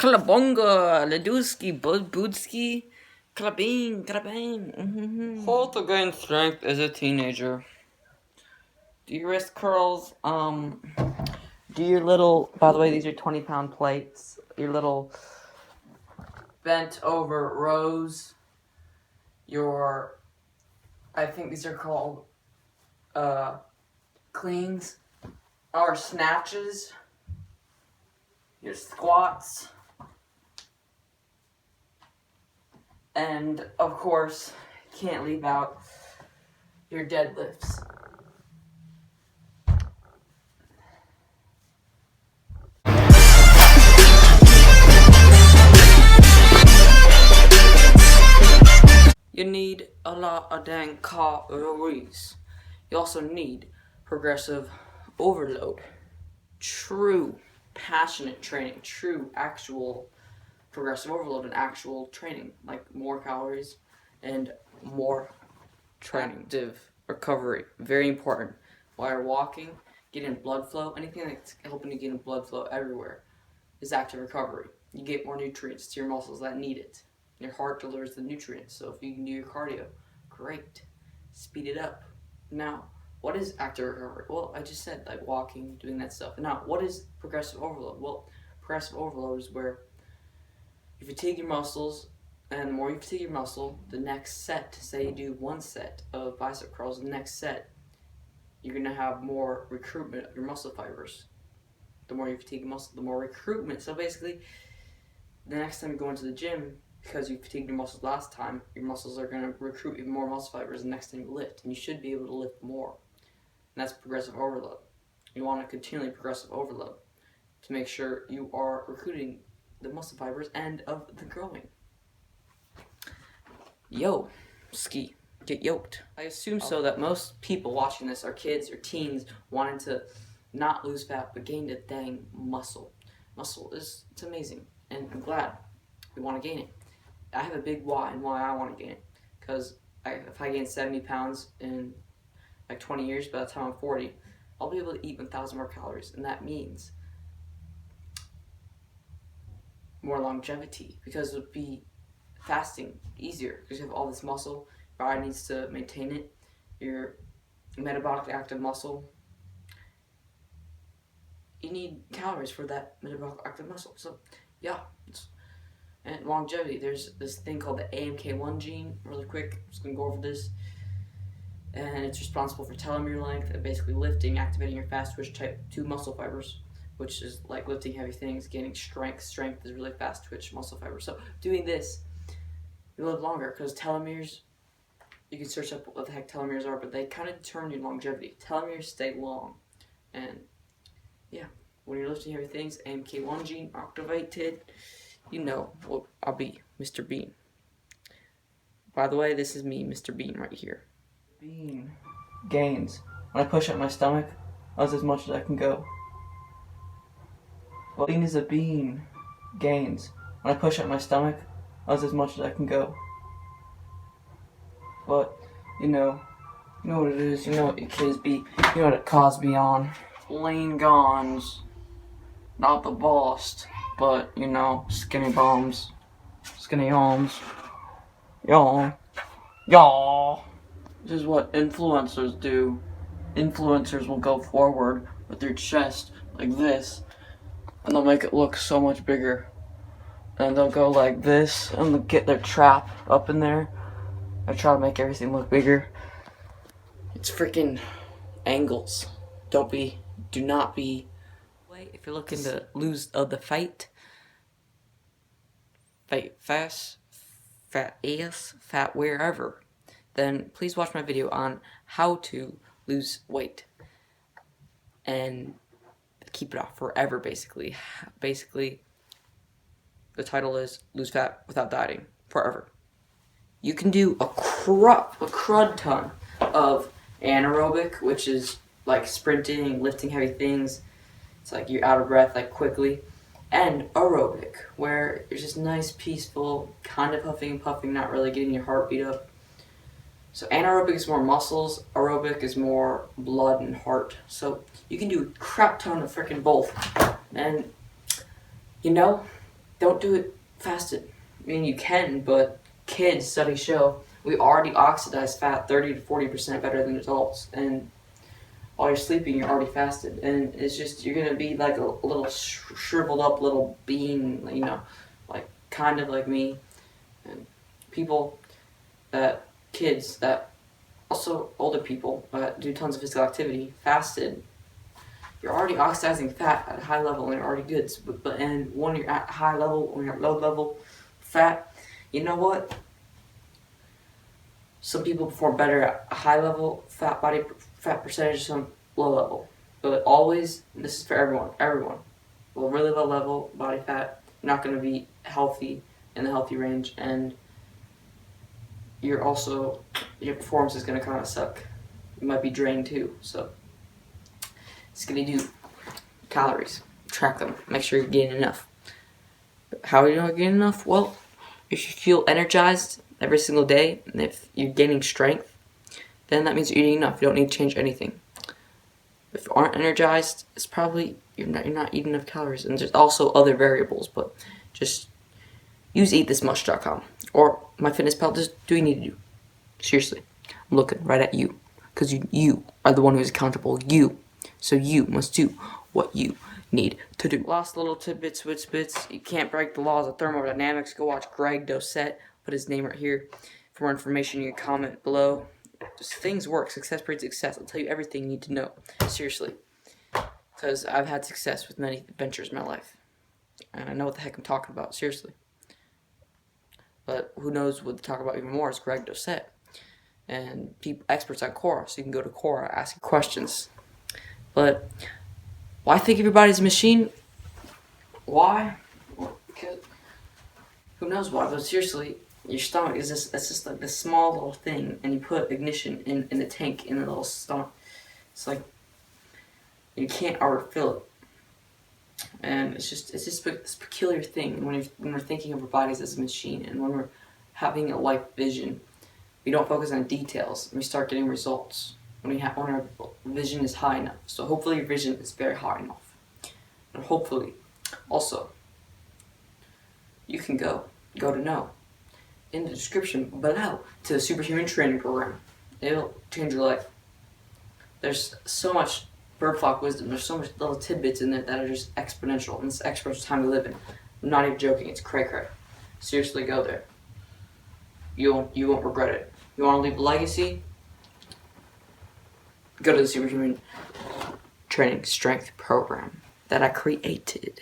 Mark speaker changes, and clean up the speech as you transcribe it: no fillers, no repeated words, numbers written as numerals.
Speaker 1: Kalabonga, Leduski, Budski, Kalabing, Kalabang. How to gain strength as a teenager. Do your wrist curls, do your little, by the way, these are 20-pound plates, your little bent over rows, I think these are called, cleans, or snatches, your squats, and of course, can't leave out your deadlifts. You need a lot of dang calories. You also need progressive overload. True, passionate training. True, actual progressive overload and actual training. Like more calories and more training. Active recovery. Very important. While you're walking, getting blood flow, anything that's helping you get blood flow everywhere is active recovery. You get more nutrients to your muscles that need it. Your heart delivers the nutrients, so if you can do your cardio, great. Speed it up. Now, what is active recovery? Well, I just said, like walking, doing that stuff. Now, what is progressive overload? Well, progressive overload is where you fatigue your muscles, and the more you fatigue your muscle, the next set, say you do one set of bicep curls, the next set, you're going to have more recruitment of your muscle fibers. The more you fatigue your muscle, the more recruitment. So basically, the next time you go into the gym, because you fatigued your muscles last time, your muscles are going to recruit even more muscle fibers the next time you lift, and you should be able to lift more. And that's progressive overload. You want to continually progressive overload to make sure you are recruiting the muscle fibers and of the growing. Yo, ski, get yoked. I assume so that most people watching this are kids or teens wanting to not lose fat but gain the dang muscle. Muscle it's amazing, and I'm glad we want to gain it. I have a big why and why I want to gain it. Because if I gain 70 pounds in like 20 years, by the time I'm 40, I'll be able to eat 1,000 more calories. And that means more longevity. Because it would be fasting easier. Because you have all this muscle. Your body needs to maintain it. Your metabolically active muscle. You need calories for that metabolically active muscle. So, yeah. And longevity, there's this thing called the AMK1 gene, really quick, I'm just going to go over this. And it's responsible for telomere length and basically lifting, activating your fast twitch type 2 muscle fibers, which is like lifting heavy things, gaining strength. Strength is really fast twitch muscle fibers. So doing this, you live longer because telomeres, you can search up what the heck telomeres are, but they kind of determine your longevity. Telomeres stay long. And yeah, when you're lifting heavy things, AMK1 gene activated. You know, well, I'll be Mr. Bean. By the way, this is me, Mr. Bean, right here. Bean gains. When I push up my stomach, that's as much as I can go. Well, bean is a bean. Gains. When I push up my stomach, that's as much as I can go. But, you know what it is, you know what your kids be, you know what it caused me on. Lean Gons. Not the boss. But, you know, skinny bums, skinny arms, y'all. This is what influencers do. Influencers will go forward with their chest like this, and they'll make it look so much bigger. And they'll go like this, and they'll get their trap up in there, and try to make everything look bigger. It's freaking angles. Do not be. If you're looking to lose the fight fast, fat ass, fat wherever, then please watch my video on how to lose weight and keep it off forever, basically. Basically, the title is Lose Fat Without Dieting Forever. You can do a crud ton of anaerobic, which is like sprinting, lifting heavy things. It's like you're out of breath like quickly. And aerobic, where it's just nice, peaceful, kind of huffing and puffing, not really getting your heart beat up. So anaerobic is more muscles, aerobic is more blood and heart. So you can do a crap ton of freaking both. And, you know, don't do it fasted. I mean, you can, but kids, studies show, we already oxidize fat 30 to 40% better than adults. And while you're sleeping, you're already fasted. And it's just, you're going to be like a little shriveled up little bean, you know, like kind of like me. And people kids that, also older people that do tons of physical activity, fasted, you're already oxidizing fat at a high level and you're already good. And when you're at high level, when you're at low level fat, you know what? Some people perform better at high level body fat percentage, some low level. But always, this is for everyone. Well, really low level body fat, not going to be healthy in the healthy range, and your performance is going to kind of suck. You might be drained too, so it's going to do calories. Track them. Make sure you're getting enough. How are you not getting enough? Well, if you feel energized every single day, and if you're gaining strength, then that means you're eating enough. You don't need to change anything. If you aren't energized, it's probably you're not eating enough calories. And there's also other variables, but just use eatthismuch.com or MyFitnessPal. Just do what you need to do. Seriously, I'm looking right at you, because you are the one who's accountable. So you must do what you need to do. Last little tidbits, bits. You can't break the laws of thermodynamics. Go watch Greg Doucette. Put his name right here. For more information, you can comment below. Just things work. Success breeds success. I'll tell you everything you need to know. Seriously. Because I've had success with many ventures in my life. And I know what the heck I'm talking about. Seriously. But who knows what to talk about even more is Greg Doucette. And experts on Quora. So you can go to Quora, ask questions. But why think everybody's a machine? Why? Well, because who knows why? But seriously, your stomach is just like this small little thing, and you put ignition in the tank in the little stomach. It's like you can't overfill it, and it's just this peculiar thing. When we're thinking of our bodies as a machine, and when we're having a life vision, we don't focus on details, and we start getting results when our vision is high enough. So hopefully your vision is very high enough, and hopefully also you can go to know in the description below to the superhuman training program. It'll change your life. There's so much bird flock wisdom. There's so much little tidbits in there that are just exponential, and it's exponential time to live in. I'm not even joking. It's cray. Seriously, go there. You won't regret it. You want to leave a legacy? Go to the superhuman training strength program that I created.